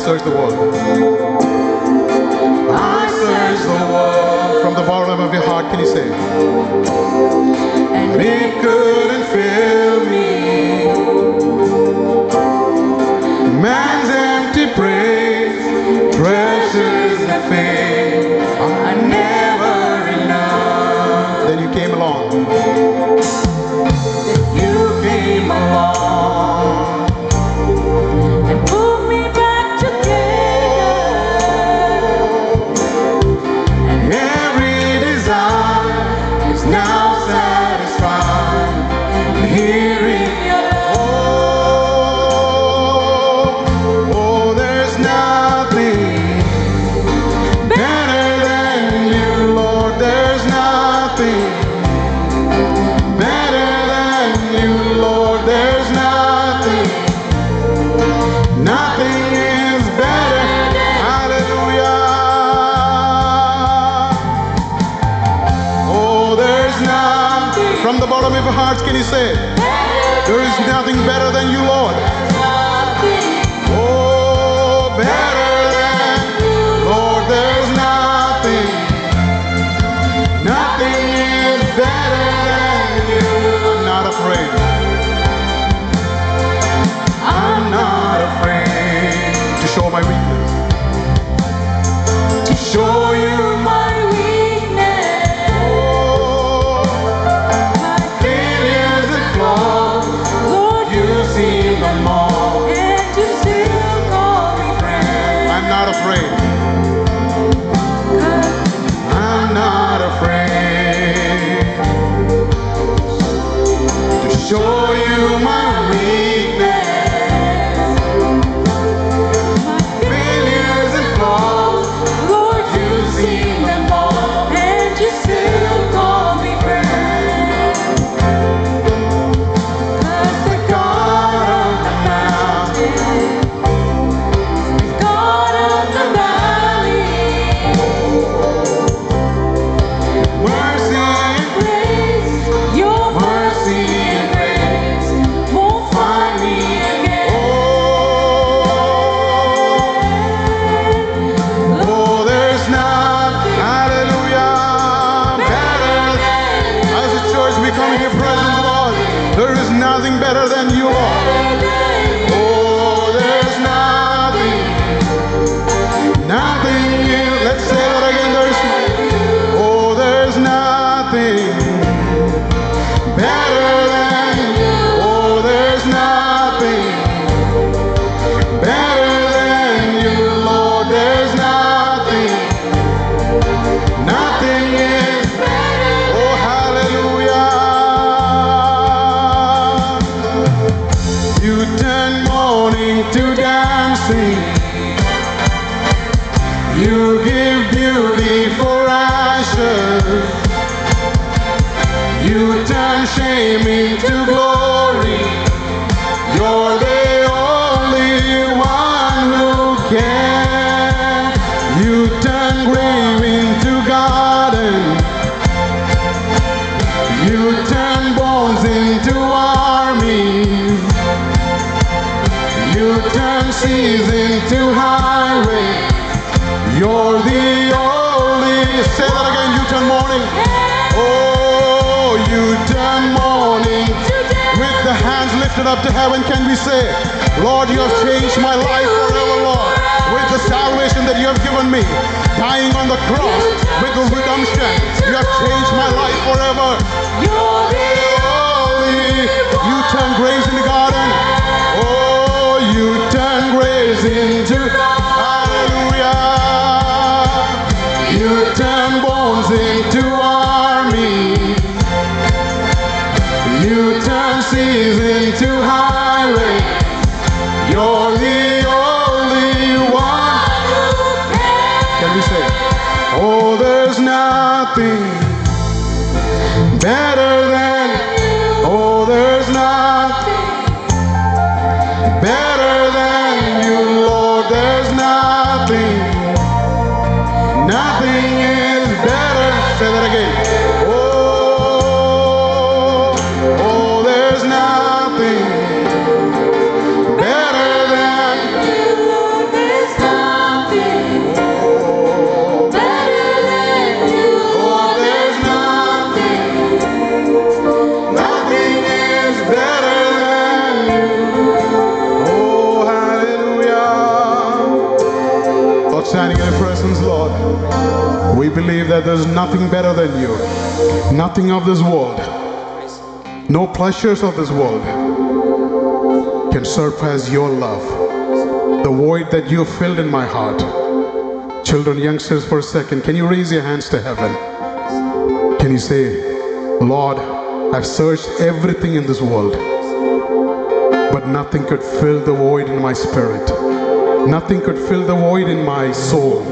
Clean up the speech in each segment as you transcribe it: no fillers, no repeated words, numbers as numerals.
search the world. I search the world. From the bottom of your heart, can you say? And it couldn't fill me. Man's empty praise, treasures and fame are never enough. Then you came along. Then you came along and pulled me back together. And every desire is now satisfied. Hearing from the bottom of your hearts, can you say, there is nothing better than you, Lord. Oh, better than you, Lord, there's nothing. Nothing is better than you. I'm not afraid. I'm not afraid to show my weakness. To show you my afraid. I'm not afraid to show you my weakness, my failures and flaws. Lord, you see them all, and you still call me friend. 'Cause the God of the mountain, nothing better than you, Lord. Oh, there's nothing, nothing. Let's say that again. There's nothing better than you. Oh, there's nothing better than you, Lord. There's nothing, nothing is better. Oh, hallelujah. You turn mourning to dancing. You give beauty for ashes. You turn shame into glory. You're the only one who can. You turn grave into garden. You turn bones into armies. You turn seas into highways. You're the only. Say that again. You turn mourning. Oh, you turn mourning. With the hands lifted up to heaven, can we say, Lord, you have changed my life forever, Lord. With the salvation that you have given me, dying on the cross, with the redemption, you have changed my life forever. You're the only. You turn graves into garden. Oh, you turn graves into, hallelujah. You turn bones into armies. You turn seas into highways. You're the only one who can. Can we say, oh, there's nothing better than, oh, there's nothing better than you, Lord. There's nothing, nothing is better. Say that again. Oh, there's nothing better than you, Lord. There's Lord, standing in your presence, Lord, we believe that there's nothing better than you. Nothing of this world, no pleasures of this world can surpass your love. The void that you filled in my heart. Children, youngsters, for a second, can you raise your hands to heaven? Can you say, Lord, I've searched everything in this world, but nothing could fill the void in my spirit. Nothing could fill the void in my soul.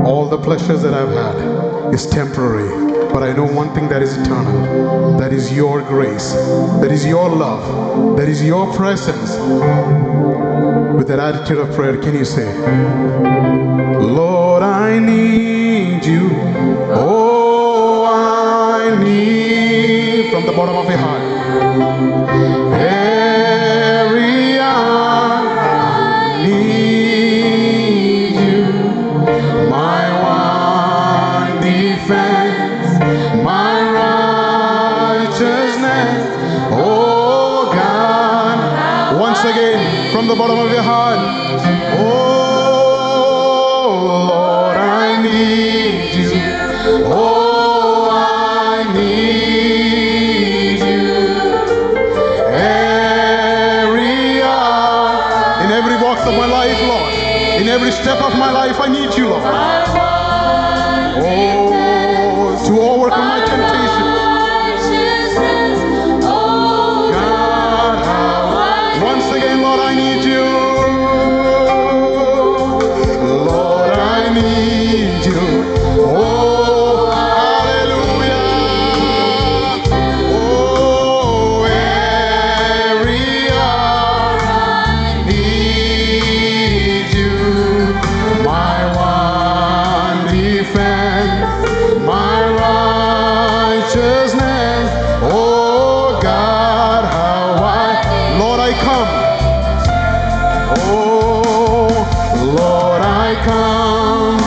All the pleasures that I've had is temporary, but I know one thing that is eternal. That is your grace. That is your love. That is your presence. With that attitude of prayer, can you say, Lord, I need you. Oh, I need, from the bottom of your heart. Every hour I need you. My one defense, my righteousness. Oh God. Once again, from the bottom of your heart. Oh Lord, I need you. Oh, I need you. Every hour, in every walk of my life, Lord. In every step of my life, I need you, Lord. Oh, to overcome my temptations. Once again, Lord, I need you. Lord, I need you. Oh, hallelujah. Oh, every hour I need you. My one defense, my righteousness. Oh, God, how Lord, I come. Oh, Lord, I come.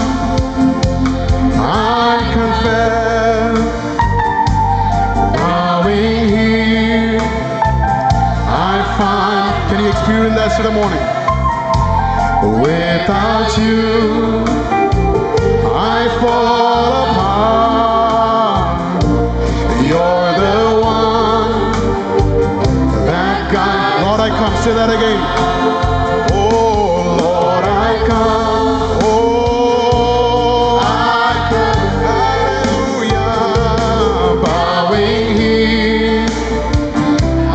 I confess, bowing here, I find. Can you experience that today morning? Without you, I fall apart. You're the one that God. Lord, I come. Say that again. Oh, Lord, I come. Oh, I come. Hallelujah. Bowing here, I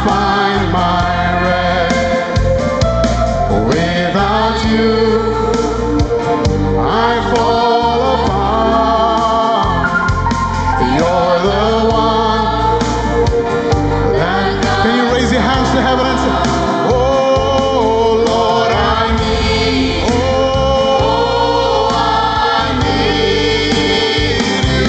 find my rest. Without you, I fall apart. You're the one that. Can you raise your hands to heaven and say, oh Lord, I need. Oh, I need you.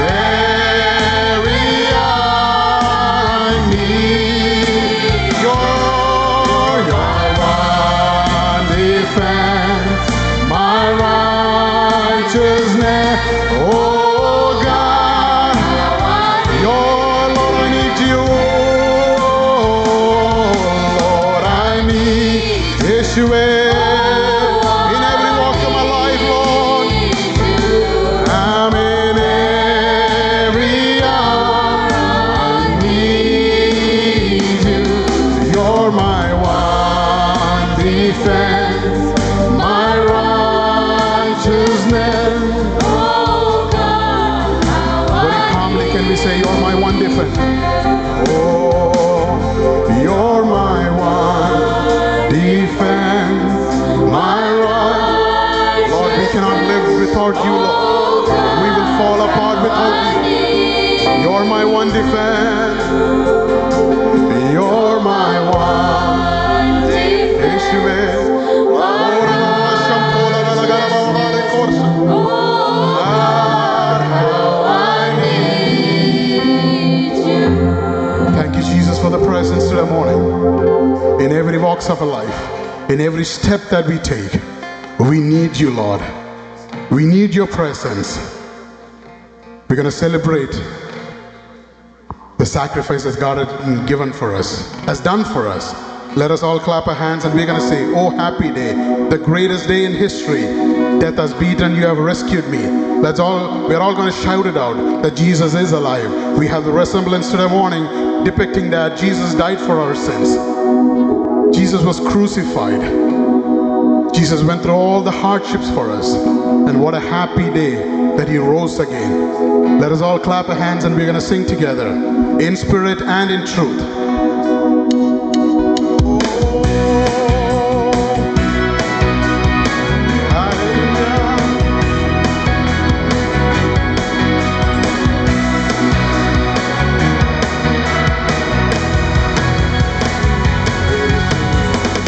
Every hour I need your one defense, my righteousness. Oh God, your Lord, I need you. Lord, I need Yeshua. In every walk of my life, Lord, I'm in every hour I need you. You're my one defense, my righteousness. Very calmly can we say, you're my one defense. Oh, you're my one defense, my right. Lord, we cannot live without you, Lord. We will fall apart without you. You're my one defense. You're my one defense. Yeshua. Thank you, Jesus, for the presence today morning. In every walks of our life, in every step that we take, we need you, Lord. We need your presence. We're going to celebrate the sacrifice that God has given for us, has done for us. Let us all clap our hands and we're going to say, oh, happy day, the greatest day in history. Death has beaten, you have rescued me. We're all going to shout it out that Jesus is alive. We have the resemblance today morning depicting that Jesus died for our sins. Jesus was crucified. Jesus went through all the hardships for us. And what a happy day that he rose again. Let us all clap our hands and we're going to sing together in spirit and in truth.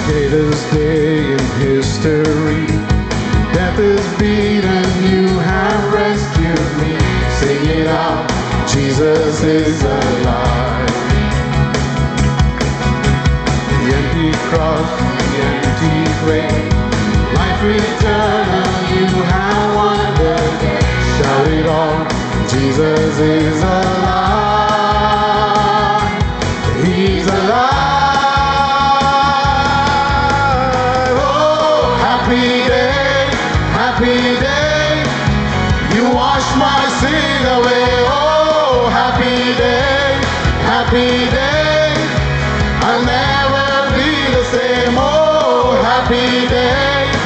Greatest day in history. Death is beaten, you have rescued me. Sing it out, Jesus is alive. The empty cross, the empty grave, life eternal, you have won the day. Shout it all, Jesus is alive. He's alive. Happy day, you wash my sin away. Oh, happy day, I'll never be the same. Oh, happy day,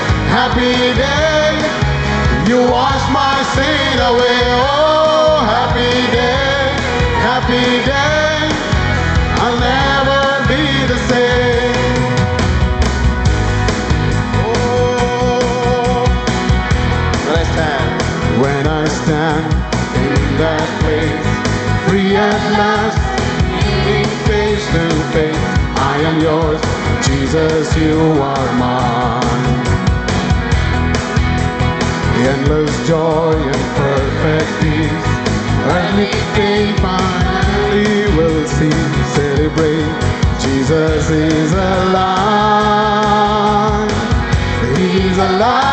you wash my sin away. Oh, happy day, I'll never be the same. When I stand in that place, free at last, meeting face to face, I am yours, Jesus, you are mine. The endless joy and perfect peace, everything finally will see. Celebrate, Jesus is alive. He's alive.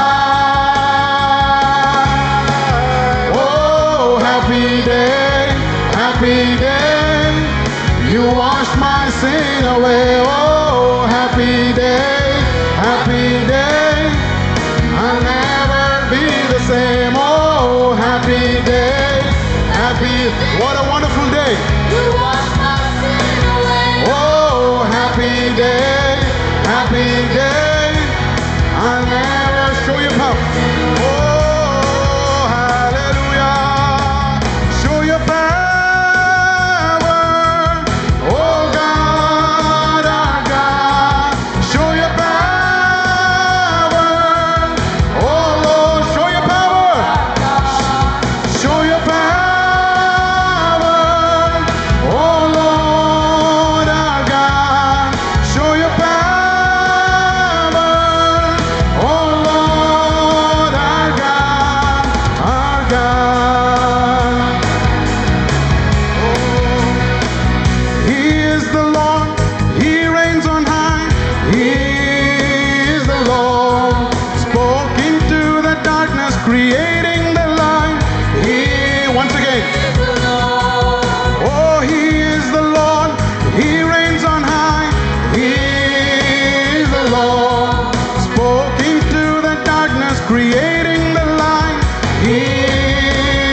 Happy day, you wash my sin away. Oh, happy day, I'll never be the same. Oh, happy day, what a wonderful day. You wash my sin away. Oh, happy day, I'll never show you power. Oh, hallelujah, show your power. Creating the light. Once again. Oh, he is the Lord. He reigns on high. He is the Lord. Spoke into the darkness, creating the light. He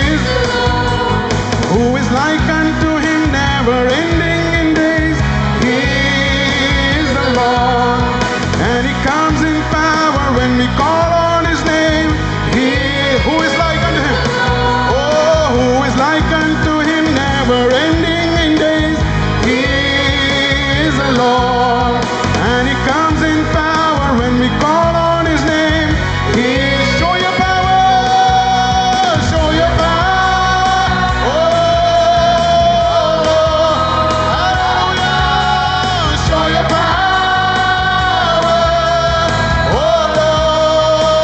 is the Lord. Who is like unto him, never ending in days. He is the Lord. And he comes in power when we call on his name. Who is like unto him? Oh, who is like unto him, never ending in days. He is the Lord, and he comes in power when we call on his name. Show your power, show your power. Oh, hallelujah, show your power. Oh, Lord.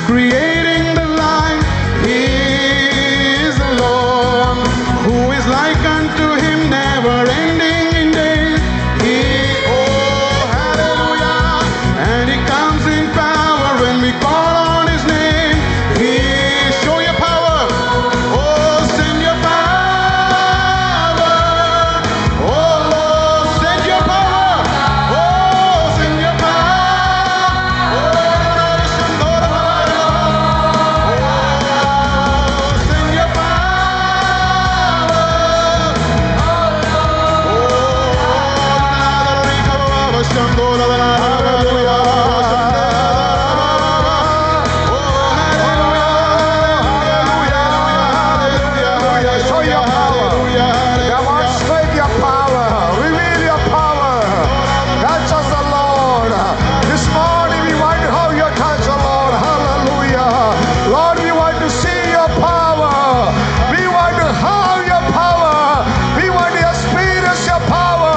creating the light. He is the Lord. Who is like unto him, never ending in days. He, oh, hallelujah. And he comes in power when we call on his name. He, show your power. Oh, send your power. Oh, Lord, send your power. Oh, send your power. Oh, send your Show your power. Demonstrate your power. Reveal your power. Touch us, the Lord. This morning we want to have your touch, the Lord. Hallelujah. Lord, we want to see your power. We want to have your power. We want to experience your power.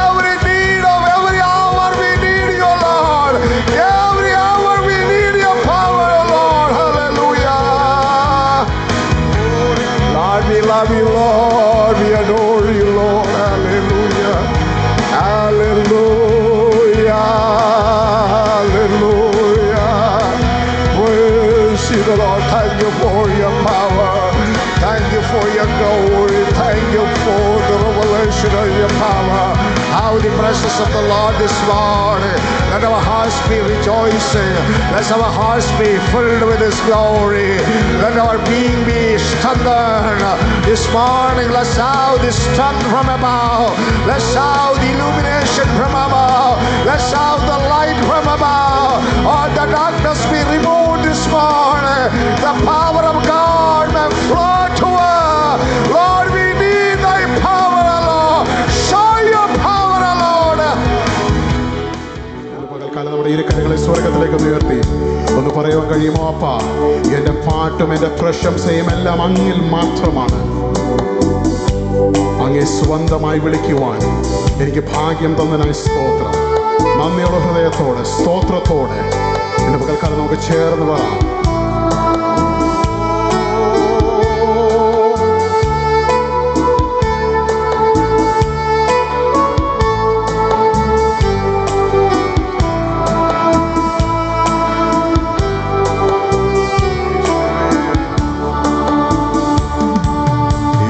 Every need of every hour we need you, Lord. Every hour we need your power, Lord. Hallelujah. Lord, we love you, Lord. We adore you, Lord. Hallelujah. Hallelujah. Hallelujah. Praise you, the Lord. Thank you for your power. Thank you for your glory. Thank you for the revelation of your power. How the presence of the Lord this morning. Let our hearts be rejoicing. Let our hearts be filled with his glory. Let our being be strengthened. This morning, let's have the strength from above. Let's have the illumination from above. Let's have the light from above. All the darkness be removed this morning. The power of God may flow to us. Lord, we need thy power, Lord. Show your power, Lord. പകൽക്കാലം നമ്മുടെ ഇരു കരങ്ങളെ സ്വർഗത്തിലേക്ക് ഉയർത്തി ഒന്ന് പറയുവാൻ കഴിയുമോ? അപ്പാ, എന്റെ പാട്ടും എന്റെ പ്രശംസയും എല്ലാം അങ്ങിൽ മാത്രമാണ്. അങ്ങേ സ്വന്തമായി വിളിക്കുവാൻ എനിക്ക് ഭാഗ്യം തന്നതിനായി സ്തോത്രം. നന്ദിയുള്ള ഹൃദയത്തോടെ സ്തോത്രത്തോടെ എന്റെ പകൽക്കാലം നമുക്ക് ചേർന്ന് വരാം.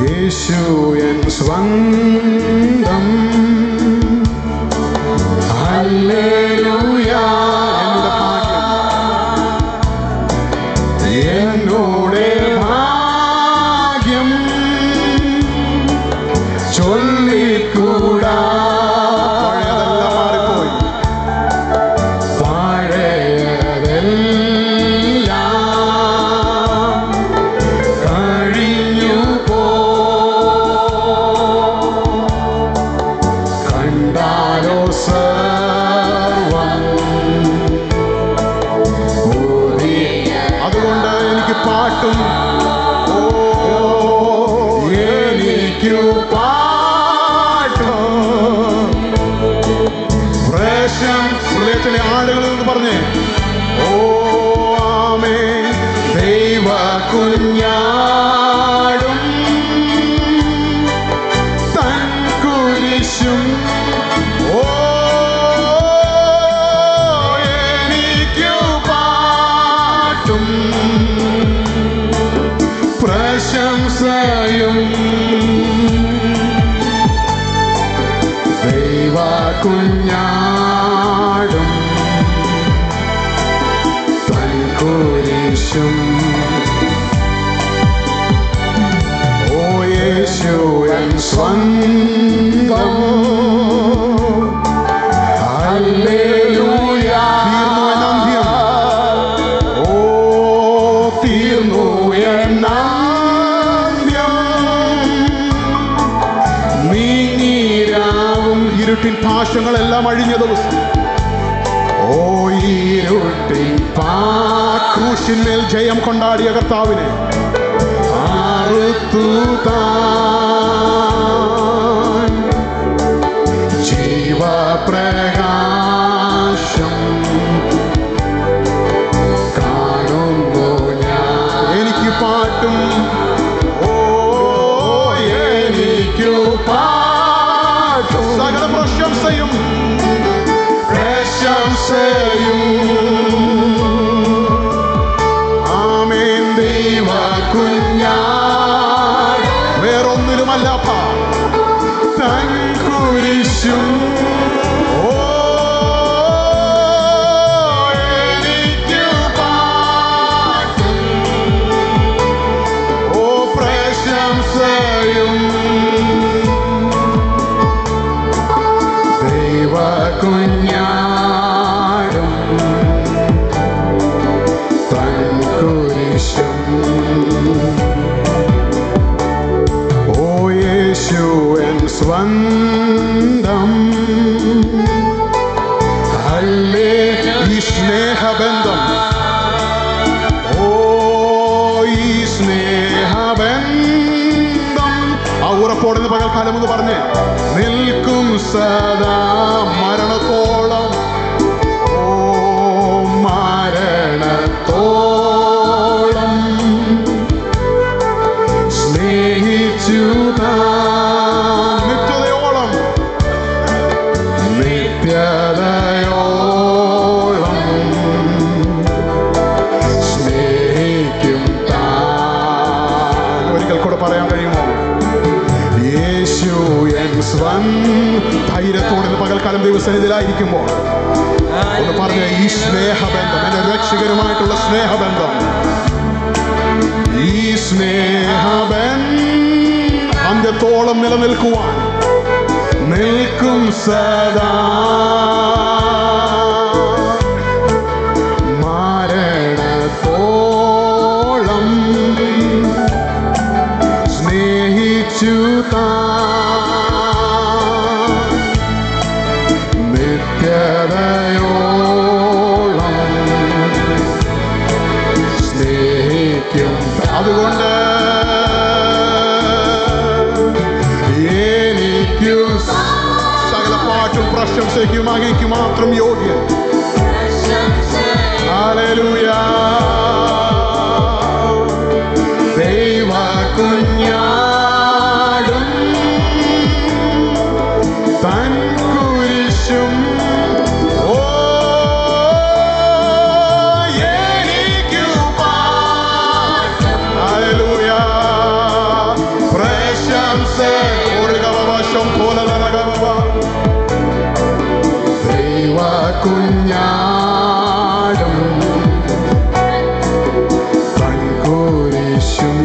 യേശു എൻ സ്വന്തം. ഹല്ലേലൂയ. എന്നോടെ ഭാഗ്യം ചൊല്ലിക്കൂടാ. പഴയതെല്ലാം മാറിപ്പോയി. പഴയതെല്ലാം കഴിഞ്ഞു പോ. കണ്ടാലോ സർവം അതുകൊണ്ട് എനിക്ക് പാട്ടും എനിക്കു പാട്ടും ഹൃദയത്തിലെ ആളുകളിൽ നിന്ന് പറഞ്ഞേ, ഓ ആമേ. ദൈവ കുഞ്ഞാടും തൻ കുരിശും ഓ എനിക്കു പാട്ടും പ്രശംസയും ദൈവ കുഞ്ഞാടും തൻ കുരിശും. ഓ യേശു എൻ സ്വന്തം. ഹല്ലേലൂയ. തീർന്നു എന്നന്ത്യം. നീങ്ങിരാവും ഇരുട്ടിൻ പാശങ്ങളെല്ലാം അഴിഞ്ഞ ദിവസം. ഓ ഇരുട്ടിൻ ക്രൂശിന്മേൽ ജയം കൊണ്ടാടിയ കർത്താവിനെ അറുത്തു താൻ ജീവപ്രകാശം കാണും കുഞ്ഞാട് വേറൊന്നിലുമല്ലപ്പ തൻ കുരിശും കുഞ്ഞാടും തൻ കുരിശും ഓ യേശു എൻ സ്വന്തം അല്ലേ ഈ സ്നേഹബന്ധം ഓ ഈ സ്നേഹബന്ധം ആ ഉറപ്പോടുന്ന പകൽക്കാലം എന്ന് പറഞ്ഞേ നിൽക്കും സദാ മരണത്തോളം ഓ മരണത്തോളം സ്നേഹിച്ചു നിത്യതയോളം നിത്യതയോളം സ്നേഹിക്കും ഒരിക്കൽ കൂടെ പറയാൻ കഴിയുമോ യേശു എൻ ധൈര്യത്തോടെ പകൽക്കാലം ദൈവസന്നിധിയിലായിരിക്കുമ്പോൾ ഒന്ന് പറഞ്ഞ ഈ സ്നേഹബന്ധം എന്റെ രക്ഷകരുമായിട്ടുള്ള സ്നേഹബന്ധം ഈ സ്നേഹബന്ധം അന്ത്യത്തോളം നിലനിൽക്കുവാൻ നിൽക്കും സദാ മരണത്തോളം സ്നേഹിച്ചു നിത്യതയോളം സ്നേഹിക്കും അതുകൊണ്ട് എനിക്കു സകല പാട്ടും പ്രശംസയ്ക്കും അങ്ങേക്ക് മാത്രം യോഗ്യൻ ഹല്ലേലൂയ ദൈവ കുഞ്ഞാടും തൻ കുരിശും ഓ എനിക്കു പാട്ടും ഹല്ലേലൂയ പ്രശംസ ഓർഗവശം പോലെ നരകവ ദൈവ കുഞ്ഞാടും തൻ കുരിശും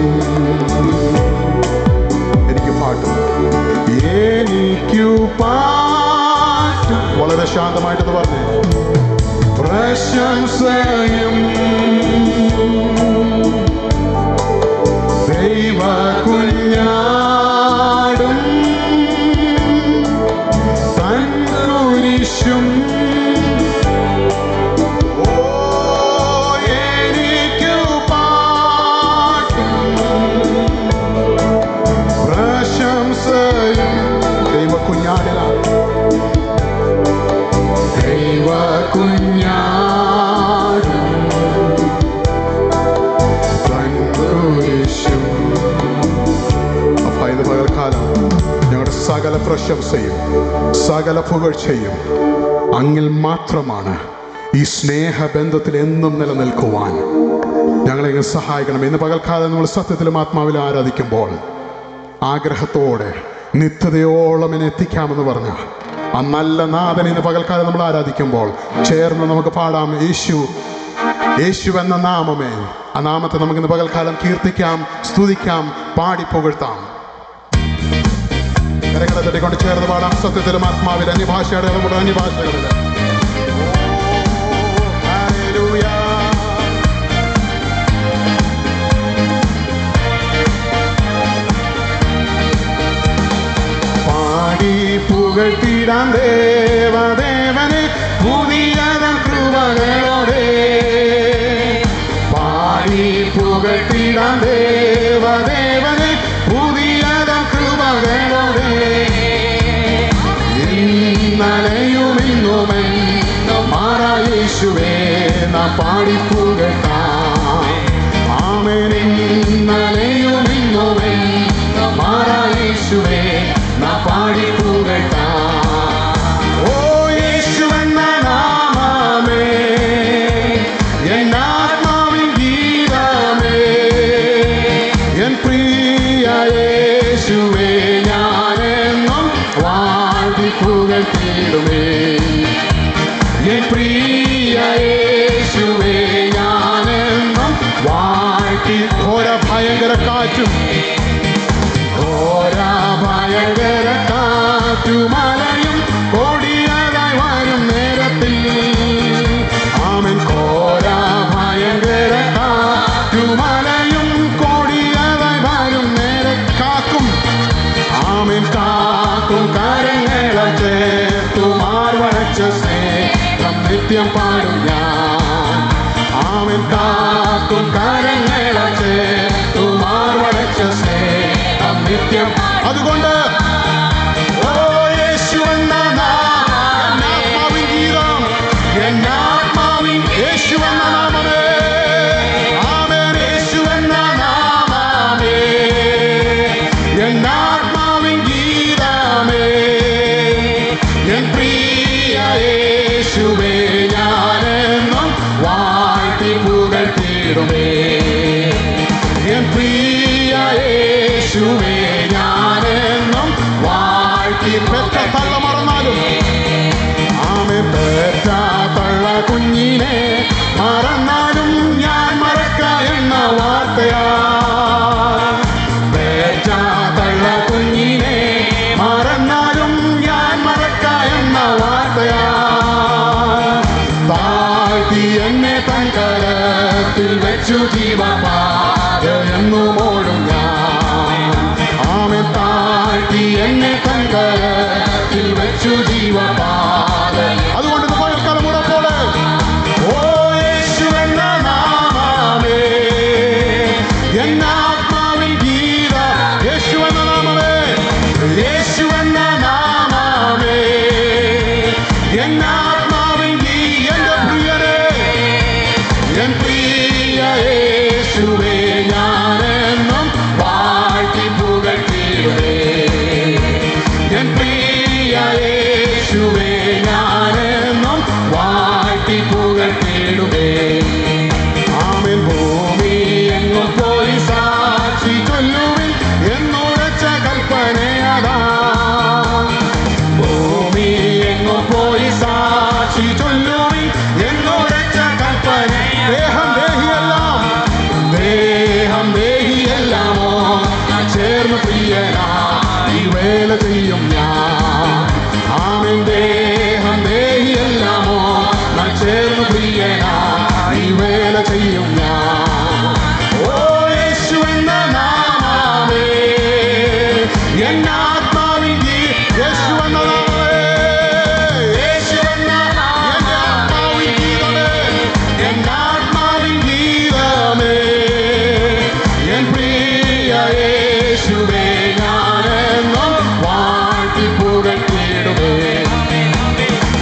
എനിക്ക് പാട്ടും എനിക്കു പാട്ടും വളരെ ശാന്തമായിട്ടെന്ന് പറഞ്ഞേ പ്രശംസയും ദൈവ കുഞ്ഞാടും തൻ കുരിശും ഓ എനിക്കു പാട്ടും പ്രശംസയും ദൈവ കുഞ്ഞാടിലാണ് ദൈവ കുഞ്ഞാടും തൻ കുരിശും അപ്പൊ ഇത് പകൽക്കാലം ഞങ്ങളുടെ സകല പ്രശംസയും സകല പുകഴ്ചയും അങ്ങിൽ മാത്രമാണ്. ഈ സ്നേഹബന്ധത്തിൽ എന്നും നിലനിൽക്കുവാൻ ഞങ്ങളെ സഹായിക്കണം. ഇന്ന് പകൽക്കാലം നമ്മൾ സത്യത്തിലും ആത്മാവിലും ആരാധിക്കുമ്പോൾ ആഗ്രഹത്തോടെ നിത്യതയോളം എന്നെ എത്തിക്കാമെന്ന് പറഞ്ഞ ആ നല്ല നാഥൻ ഇന്ന് പകൽക്കാലം നമ്മൾ ആരാധിക്കുമ്പോൾ ചേർന്ന് നമുക്ക് പാടാം. യേശു എന്ന നാമമേ, ആ നാമത്തെ നമുക്കിന്ന് പകൽക്കാലം കീർത്തിക്കാം, സ്തുതിക്കാം, പാടി പുകഴ്ത്താം. കരങ്ങളെ തട്ടിക്കൊണ്ട് ചേർന്ന് പാടാം. സത്യത്തിലും ആത്മാവിൽ അന്യഭാഷയുടെ നമ്മുടെ അന്യഭാഷകളിൽ പാടി പുകഴ്ത്തിടാം ദേവദേവനെ പുതിയതം കൃപകളോടെ. പാടി പുകഴ്ത്തിടാം ദേവദേവനെ പുതിയതം കൃപകളോടെ. ഇന്നലെയും ഇന്നുമെന്നും മാറാ യേശുവേ നാം പാടി പുകഴ്ത്താം. ആമേൻ. ഇന്നലെയും ഇന്നുമെന്നും മാറാ യേശുവേ നാം പാടി പുകഴ്ത്താം. ഓ യേശു എന്ന നാമമേ, എന്നാത്മാവിൻ ഗീതമേ, ഭയങ്കര കാറ്റും ഭയങ്കര കാറ്റുമലയും കൊടിയതായി വരും നേരത്തിൽ ആമേൻ ഭയങ്കര കാറ്റുമലയും കൊടിയതായി വരും കാക്കും ആമേൻ കാക്കും കരങ്ങളെ ചേർത്തു മാർവണച്ച സ്നേഹം നിത്യം പാടും ഞാൻ ആമേൻ കാക്കും കരങ്ങളെ ചേർത്തു മാർവണച്ച സ്നേഹം നിത്യം അതുകൊണ്ട് ഓ യേശു എന്ന നാമം ഗീതം എന്നാത്മാവിൻ യേശു എന്ന നാമമേ ആമേൻ യേശു എന്ന നാമമേ എന്നാത്മാവിൻ ഗീതമേ എൻ പ്രിയ യേശുവേ ഞാനെന്നും വാഴ്ത്തി പുകഴ്ത്തിടുമേ എൻ പ്രിയ യേശുവേ ഞാനെന്നും വാഴ്ത്തി പെറ്റ തള്ള മറന്നാലും ആമേൻ പെറ്റ തള്ള കുഞ്ഞിനെ മറന്നാലും ഞാൻ മറക്ക എന്ന വാർത്തയാ പെറ്റ തള്ള കുഞ്ഞിനെ മറന്നാലും ഞാൻ മറക്ക എന്ന വാർത്തയാ താഴ്ത്തി എന്നെ തൻ കരത്തിൽ വെച്ചു ജീവപാത എന്നും ഓടും ഞാൻ ആമേൻ താഴ്ത്തി എന്നെ തൻ കരത്തിൽ വെച്ചു ജീവപാത അതുകൊണ്ട് തലമുറ ഓ യേശു എന്ന നാമമേ എന്നാത്മാവിൻ ഗീത യേശു എന്ന നാമമേ യേശു എന്ന നാമമേ എന്നാത്മാവിൻ എന്റെ പ്രിയരേ എൻ പ്രിയ യേശുവേ ഞാനെന്നും വാഴ്ത്തി പുകഴ്ത്തിടുമേ എൻ പ്രിയ യേശുവേ ഞാനെന്നും വാഴ്ത്തി പുകഴ്ത്തിടുമേ ആമേൻ ഭൂമി എങ്ങും പോയി സാക്ഷി ചൊല്ലുവിൻ എന്നുറച്ച കൽപ്പനയതാ ഭൂമി എങ്ങും പോയി സാക്ഷി ചൊല്ലുവിൻ എന്നുറച്ച കൽപ്പന ദേഹം ദേഹിയെല്ലാമോ ചേർന്ന് പ്രിയനാ ഈ വേല ചെയ്യും ഞാൻ ആമേൻ ദേഹം ദേഹിയെല്ലാമോ ചേർന്ന് പ്രിയനാ ഈ വേല ചെയ്യും ഞാൻ ഓ യേശു എന്ന നാമമേ എന്നാത്മാവിൻ യേശു എന്ന നാമമേ യേശു എന്ന എന്റെ ആത്മാവിൻ ഗീതമേ എന്നാത്മാവിൻ ഗീതമേ എൻ പ്രിയ യേശുവേ ഞാനെന്നും വാഴ്ത്തി പുകഴ്ത്തിടുമേ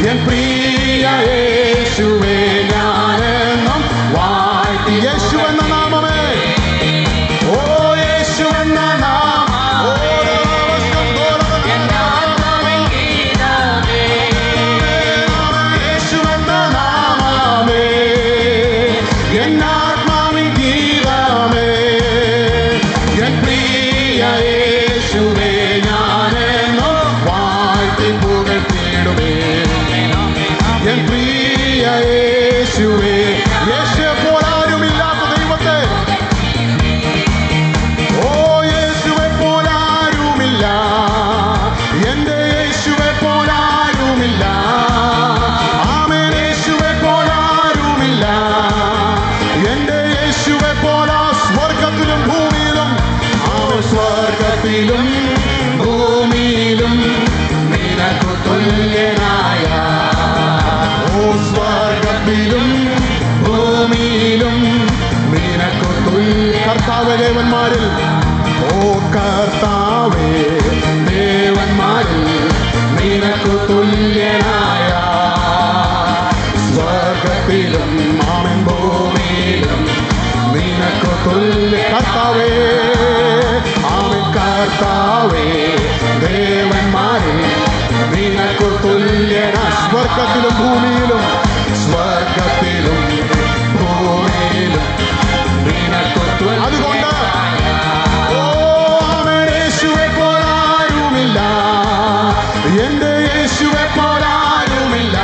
എൻ പ്രിയ യേശുവേ ഞാനെന്നും വാഴ്ത്തി യേശു എന്ന നാമമേ ഓ യേശു എന്ന യേശു എന്ന നാമമേ എന്നാത്മാവിൻ ഗീതമേ എൻ പ്രിയ യേശുവേ ഞാനെന്നും വാഴ്ത്തി പുകഴ്ത്തിടുമേ എൻ പ്രിയ യേശുവേ യേശുവെ പോലാരുമില്ലാത്ത ദൈവത്തെ ഓ യേശുവെ പോലാരുമില്ല എന്റെ യേശുവെ പോലാരുമില്ല ആമേൻ യേശുവെ പോലാരുമില്ല എന്റെ യേശുവെ പോലാ സ്വർഗത്തിലും ഭൂമിയിലും ആമേൻ സ്വർഗത്തിലും ഭൂമിയിലും നിനക്കു തുല്യനായ സ്വർഗത്തിലും ഭൂമിയിലും നിനക്കു കർത്താവേ ദേവന്മാരിൽ ഓ കർത്താവേ ദേവന്മാരിൽ നിനക്കു തുല്യനായ സ്വർഗത്തിലും ആമേൻ ഭൂമിയിലും നിനക്കു തുല്യ കർത്താവേ ആമേൻ കർത്താവേ ദേവന്മാരിൽ നിനക്കു തുല്യനാ സ്വർഗത്തിലും ഭൂമിയിലും സ്വർഗത്തിലും ഭൂമിയിലും നിനക്കു തുല്യ അതുകൊണ്ട് ഓ ആമേൻ യേശുവെ പോലാരുമില്ല എന്റെ യേശുവെ പോലാരുമില്ല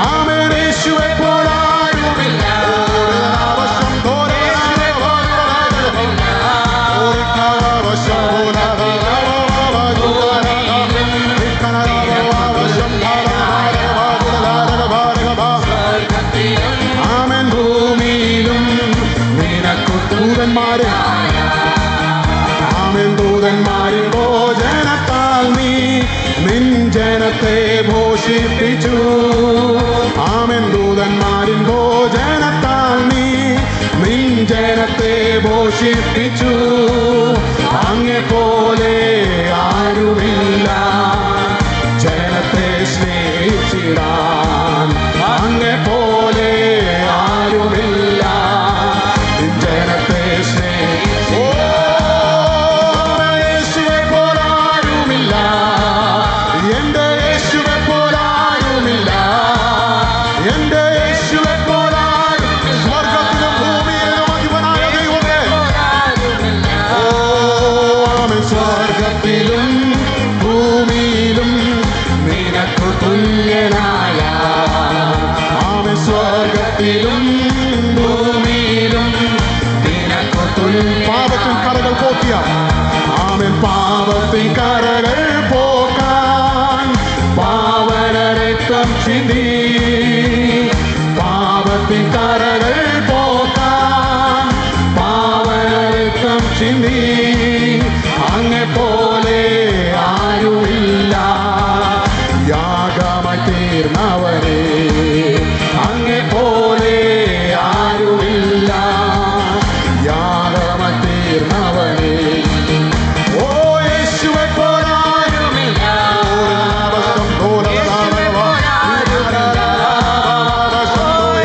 ആമേൻ യേശുവെ പോലാരുമില്ല ദൂതന്മാരെ ആമേൻ ദൂതന്മാരിൻ ഭോജനത്താൽ നീ നിൻ ജനത്തെ പോഷിപ്പിച്ചു. ആമേൻ ദൂതന്മാരിൻ ഭോജനത്താൽ നീ നിൻ ജനത്തെ പോഷിപ്പിച്ചു. അങ്ങെ പോലെ ആരുമില്ല ജനത്തെ സ്നേഹിച്ചിടാൻ. അങ്ങെ പോലെ ആരുമില്ല ജനത്തെ സ്നേഹിച്ചു. യേശുവെ പോലാരുമില്ല, എന്റെ യേശുവെ പോലാരുമില്ല, എന്റെ യേശുവെ പോലാരും സ്വർഗത്തിലും ഭൂമിയിലും അധിപനായ ദൈവമേ. ഓ ആമേൻ സ്വർഗത്തിലും ഭൂമിയിലും നിനക്കു തുല്യനായ. ആമേൻ സ്വർഗത്തിലും ഭൂമിയിലും നിനക്കു തുല്യ. പാപത്തിൻ കറകൾ പോക്കിയ ആമേൻ പാപത്തിൻ കറകൾ പോക്കാൻ പാവന രക്തം ചിന്തി. പാപത്തിൻ കറകൾ പോക്കാൻ പാവന രക്തം ചിന്തി. അങ്ങെ പോലെ ആരുമില്ല യാഗമായി തീർന്നവരെ. അങ്ങെ പോലെ ആരുമില്ല യാഗമായി തീർന്നവരെ. ഓ യേശുവെ പോലാരുമില്ല,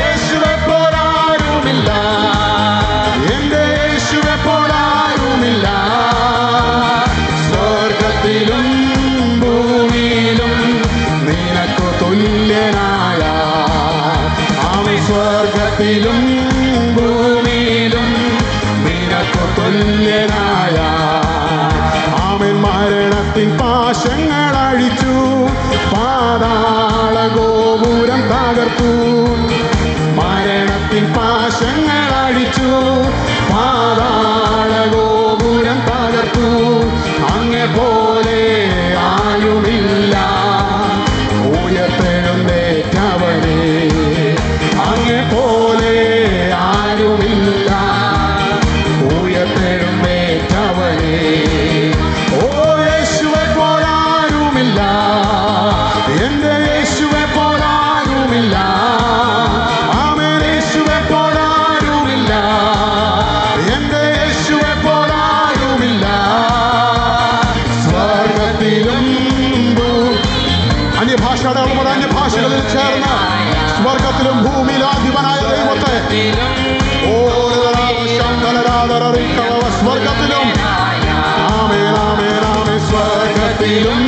യേശുവെ പോലാരുമില്ല, എന്റെ യേശുവെ പോലാരുമില്ല സ്വർഗത്തിലും ഭൂമിയിലും നിനക്കു തുല്യനായ. ആമേൻ സ്വർഗത്തിലും ഭൂമിയിലും നിനക്കു തുല്യനായ. ആമേൻ മരണത്തിൻ പാശങ്ങൾ അഴിച്ചു പാതാള ഗോപുരം തകർത്തു. മരണത്തിൻ പാശങ്ങൾ അഴിച്ചു പാതാള ഗോപുരം തകർത്തു. അങ്ങെ പോലെ ആരുമില്ല ഉയർത്തെഴുന്നേറ്റവനെ. അങ്ങെ പോലെ ആരുമില്ല ഉയർത്തെഴുന്നേറ്റവനെ. ഓ യേശുവെ പോലാരുമില്ല, എന്റെ യേശുവെ പോലാരുമില്ല. ആമേൻ യേശുവെ പോലാരുമില്ല, എന്റെ യേശുവെ പോലാരുമില്ല സ്വർഗത്തിലും. അന്യഭാഷയുടെ അളവുള്ള അന്യഭാഷകളിൽ ചേർന്ന് സ്വർഗത്തിലും ഭൂമിയിലും അധിപനായ ദൈവത്തെ. ഓ സ്വർഗത്തിലും ആമേൻ ആമേൻ ആമേൻ സ്വർഗത്തിലും